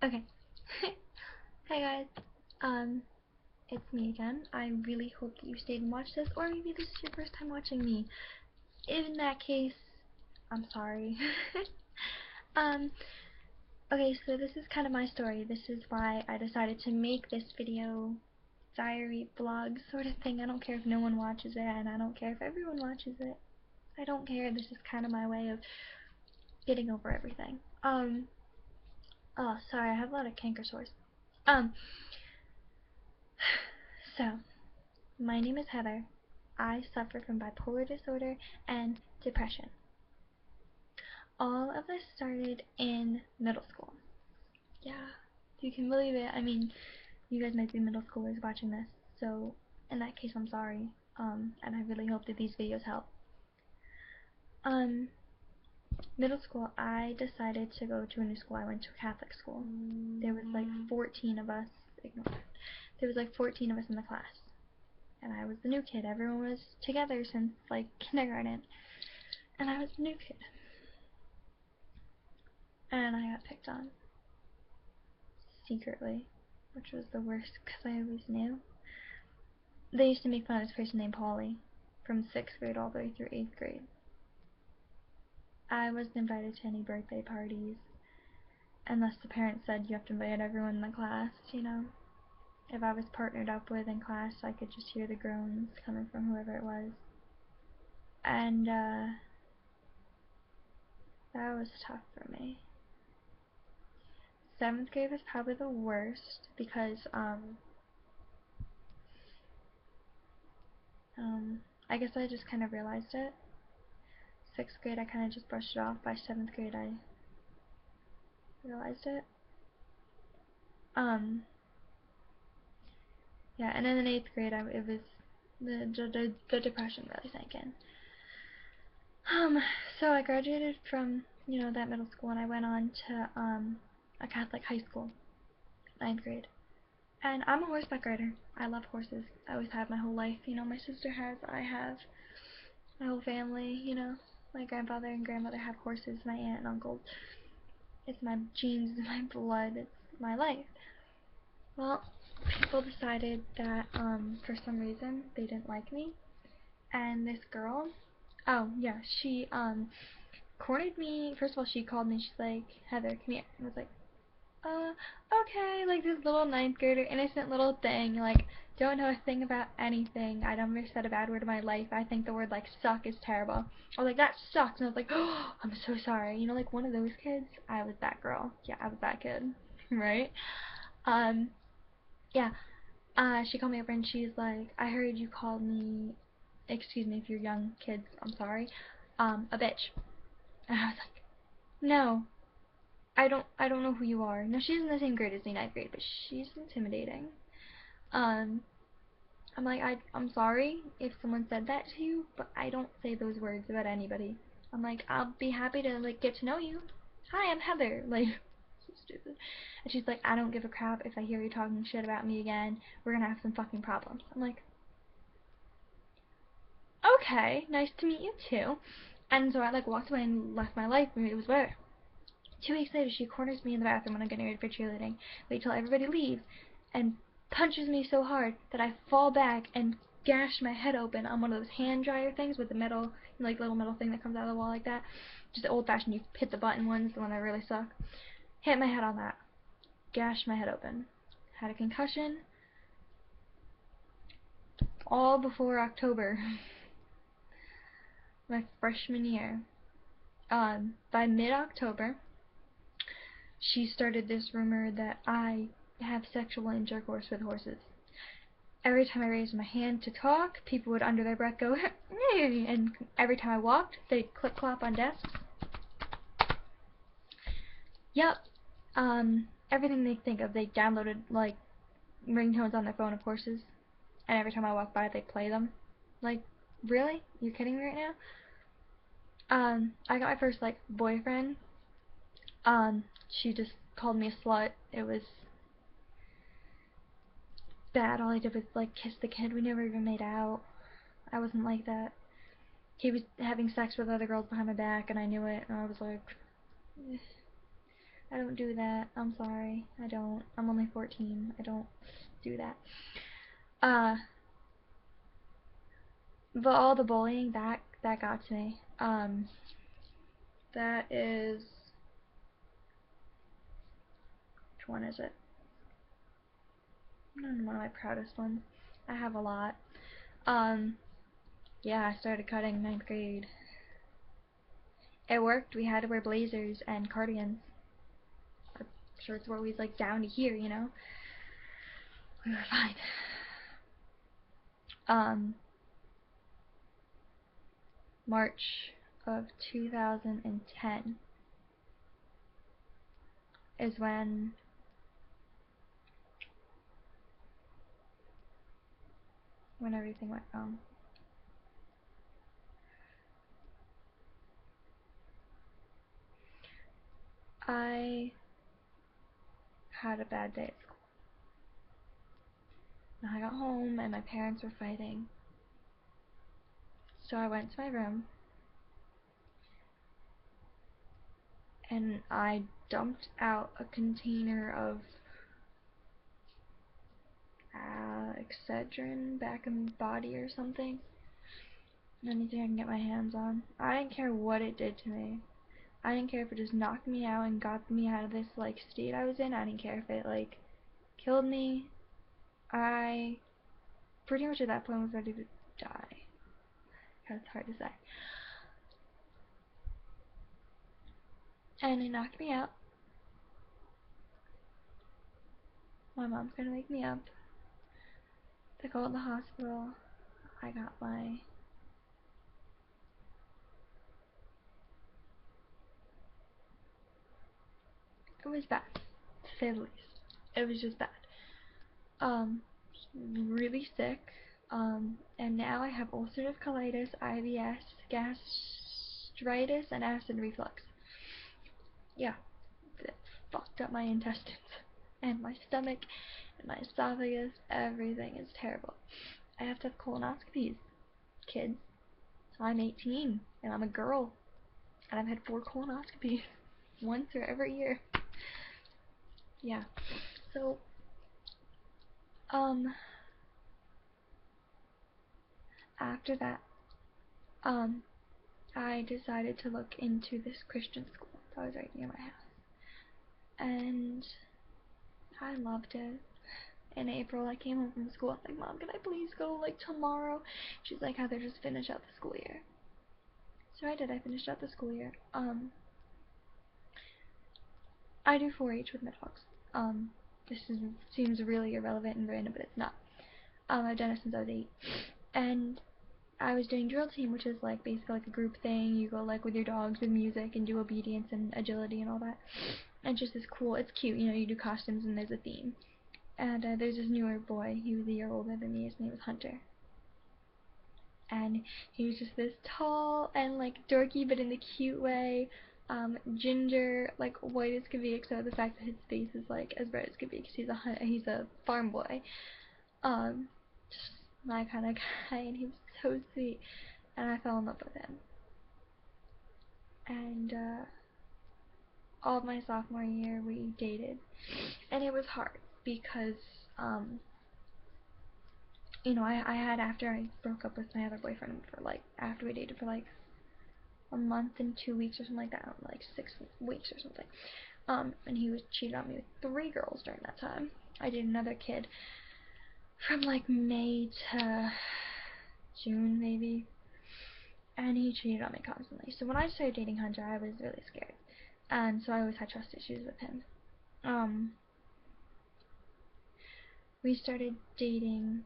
Okay. Hi guys. It's me again. I really hope that you stayed and watched this, or maybe this is your first time watching me. In that case, I'm sorry. um, okay, so this is kind of my story. This is why I decided to make this video, diary, vlog sort of thing. I don't care if no one watches it, and I don't care if everyone watches it. I don't care. This is kind of my way of getting over everything. Oh, sorry, I have a lot of canker sores. Um, so, my name is Heather. I suffer from bipolar disorder and depression. All of this started in middle school. Yeah, you can believe it. I mean, you guys might be middle schoolers watching this, so in that case, I'm sorry. And I really hope that these videos help. Um, Middle school, I decided to go to a new school. I went to a Catholic school. There was like 14 of us. Ignore that. There was like 14 of us in the class. And I was the new kid. Everyone was together since like kindergarten, and I was the new kid. And I got picked on secretly, which was the worst because I always knew. They used to make fun of this person named Polly from 6th grade all the way through 8th grade. I wasn't invited to any birthday parties unless the parents said you have to invite everyone in the class, you know. If I was partnered up with in class, I could just hear the groans coming from whoever it was. And that was tough for me. 7th grade was probably the worst because I guess I just kind of realized it. 6th grade I kind of just brushed it off. By 7th grade I realized it. Yeah, and then in 8th grade it was the depression really sank in. So I graduated from, you know, that middle school and I went on to a Catholic high school, 9th grade. And I'm a horseback rider. I love horses. I always have my whole life. You know, my sister has, I have, my whole family, you know. My grandfather and grandmother have horses, my aunt and uncle. It's my genes, it's my blood, it's my life. Well, people decided that, for some reason, they didn't like me. And this girl, oh, yeah, she, cornered me. First of all, she called me, she's like, Heather, come here. And I was like, okay, like this little 9th grader, innocent little thing, like, don't know a thing about anything. I'd never said a bad word in my life. I think the word, like, suck is terrible. I was like, that sucks, and I was like, oh, I'm so sorry. You know, like, one of those kids? I was that girl. Yeah, I was that kid. Right? Yeah. She called me over and she's like, I heard you called me, excuse me if you're young kids, I'm sorry, a bitch. And I was like, no, I don't know who you are. No, she's in the same grade as me, 9th grade, but she's intimidating. I'm like, I'm sorry if someone said that to you, but I don't say those words about anybody. I'm like, I'll be happy to, like, get to know you. Hi, I'm Heather. Like, so stupid. And she's like, I don't give a crap if I hear you talking shit about me again. We're gonna have some fucking problems. I'm like, okay, nice to meet you too. And so I, like, walked away and left my life, and it was whatever. 2 weeks later, she corners me in the bathroom when I'm getting ready for cheerleading. Wait till everybody leaves, and punches me so hard that I fall back and gash my head open on one of those hand dryer things with the metal, like, little metal thing that comes out of the wall like that. Just the old-fashioned, you hit the button ones, the one that really suck. Hit my head on that. Gashed my head open. Had a concussion. All before October. My freshman year. By mid-October, she started this rumor that I have sexual intercourse with horses. Every time I raised my hand to talk, people would under their breath go, and every time I walked, they'd clip-clop on desks. Yep. Everything they think of, they downloaded, like, ringtones on their phone of horses, and every time I walk by, they play them. Like, really? You kidding me right now? I got my first, like, boyfriend. She just called me a slut. It was bad. All I did was, like, kiss the kid. We never even made out. I wasn't like that. He was having sex with other girls behind my back, and I knew it, and I was like, eh. I don't do that. I'm sorry. I don't. I'm only 14. I don't do that. But all the bullying, that got to me. That is, which one is it? One of my proudest ones. I have a lot. Yeah, I started cutting 9th grade. It worked. We had to wear blazers and cardigans. Our shirts were always like down to here, you know. We were fine. March of 2010 is when everything went wrong. I had a bad day at school. I got home and my parents were fighting. So I went to my room and I dumped out a container of Excedrin back in the body or something. Anything I can get my hands on. I didn't care what it did to me. I didn't care if it just knocked me out and got me out of this like state I was in. I didn't care if it like killed me. I pretty much at that point was ready to die. That's hard to say. And it knocked me out. My mom's gonna wake me up. They called the hospital. I got my it was bad, to say the least. It was just bad. Really sick. And now I have ulcerative colitis, IBS, gastritis, and acid reflux. Yeah, it fucked up my intestines and my stomach and my esophagus. Everything is terrible. I have to have colonoscopies, kids. So I'm 18 and I'm a girl, and I've had 4 colonoscopies once or every year. Yeah. So, after that, I decided to look into this Christian school that was right near my house. And I loved it. In April, I came home from school. I was like, Mom, can I please go, like, tomorrow? She's like, Heather, just finish out the school year. So I did. I finished out the school year. I do 4-H with Midhawks. Seems really irrelevant and random, but it's not. I've done it since I was 8. And I was doing drill team, which is like basically like a group thing. You go like with your dogs with music and do obedience and agility and all that. And just this cool, it's cute, you know, you do costumes and there's a theme. And there's this newer boy, he was a year older than me, his name was Hunter. And he was just this tall and like dorky, but in the cute way. Ginger, like white as could be, except the fact that his face is like as bright as could be, because he's a farm boy. Just my kind of guy, and he was so sweet, and I fell in love with him. And all of my sophomore year we dated, and it was hard because you know, I had, after I broke up with my other boyfriend, for like, after we dated for like a month and 2 weeks or something like that, like 6 weeks or something, and he was cheated on me with 3 girls during that time. I dated another kid from like May to June maybe, and he cheated on me constantly. So when I started dating Hunter, I was really scared, and so I always had trust issues with him. We started dating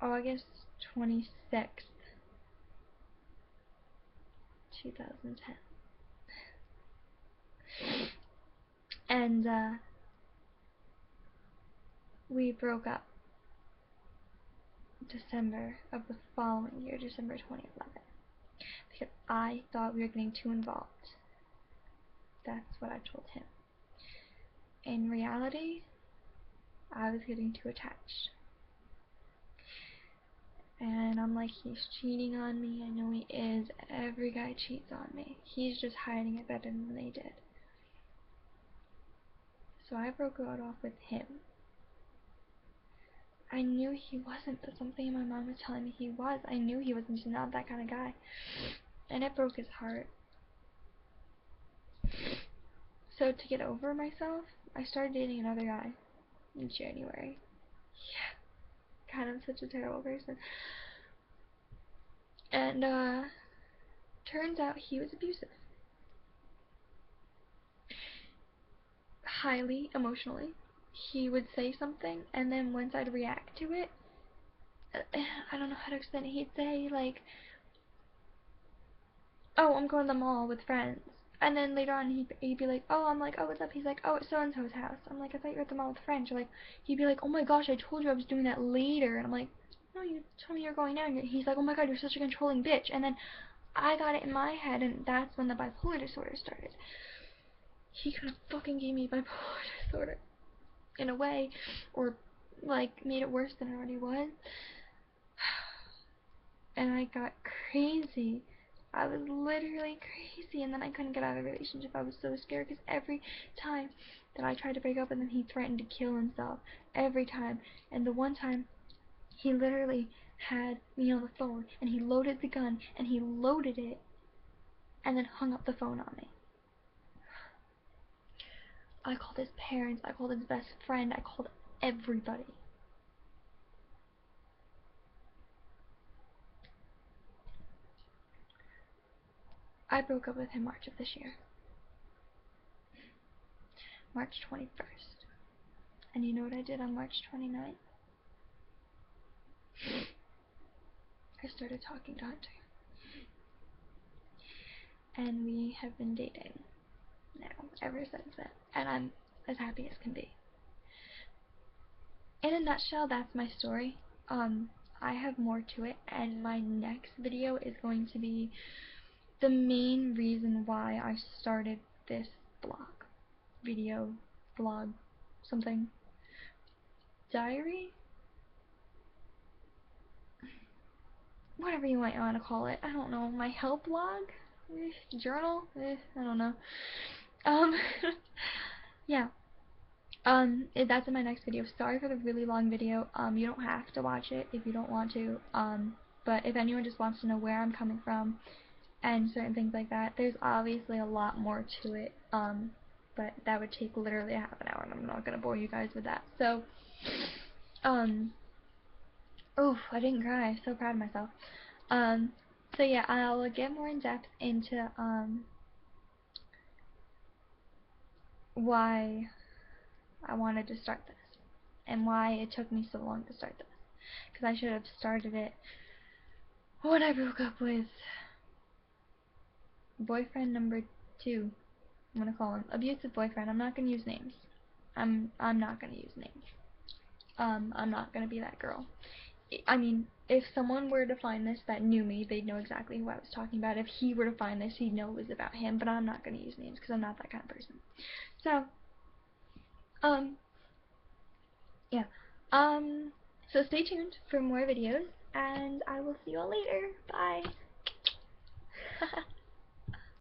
August 26th, 2010. And we broke up December of the following year, December 2011, because I thought we were getting too involved. That's what I told him. In reality, I was getting too attached. And I'm like, he's cheating on me. I know he is. Every guy cheats on me. He's just hiding it better than they did. So I broke it off with him. I knew he wasn't, but something in my mind was telling me he was. I knew he was just not that kind of guy. And it broke his heart. So to get over myself, I started dating another guy in January. Yeah. God, I'm such a terrible person. And, turns out he was abusive. Highly emotionally. He would say something, and then once I'd react to it, I don't know how to explain it. He'd say, like, oh, I'm going to the mall with friends. And then later on, he'd be like, oh, I'm like, oh, what's up? He's like, oh, it's so-and-so's house. I'm like, I thought you were at the mall with friends. Or like, he'd be like, oh my gosh, I told you I was doing that later. And I'm like, no, you told me you're going now. And he's like, oh my god, you're such a controlling bitch. And then I got it in my head, and that's when the bipolar disorder started. He kind of fucking gave me bipolar disorder, in a way, or like made it worse than it already was. And I got crazy. I was literally crazy, and then I couldn't get out of the relationship. I was so scared because every time that I tried to break up with him, he threatened to kill himself. Every time. And the one time, he literally had me on the phone, and he loaded the gun, and he loaded it, and then hung up the phone on me. I called his parents, I called his best friend, I called everybody. I broke up with him March of this year. March 21st. And you know what I did on March 29th? I started talking to Hunter. And we have been dating now ever since then. And I'm as happy as can be. In a nutshell, that's my story. I have more to it, and my next video is going to be the main reason why I started this vlog, something, diary? Whatever you might want to call it. I don't know. My help log? Journal? I don't know. Yeah. That's in my next video. Sorry for the really long video. You don't have to watch it if you don't want to. But if anyone just wants to know where I'm coming from and certain things like that, there's obviously a lot more to it. But that would take literally a half an hour, and I'm not gonna bore you guys with that. So, oof, I didn't cry. I'm so proud of myself. So yeah, I'll get more in depth into, why I wanted to start this, and why it took me so long to start this. Because I should have started it when I broke up with boyfriend number 2. I'm gonna call him abusive boyfriend. I'm not gonna use names. I'm not gonna use names. I'm not gonna be that girl. I mean, if someone were to find this that knew me, they'd know exactly who I was talking about. If he were to find this, he'd know it was about him, but I'm not gonna use names because I'm not that kind of person. So, yeah. So stay tuned for more videos, and I will see you all later. Bye.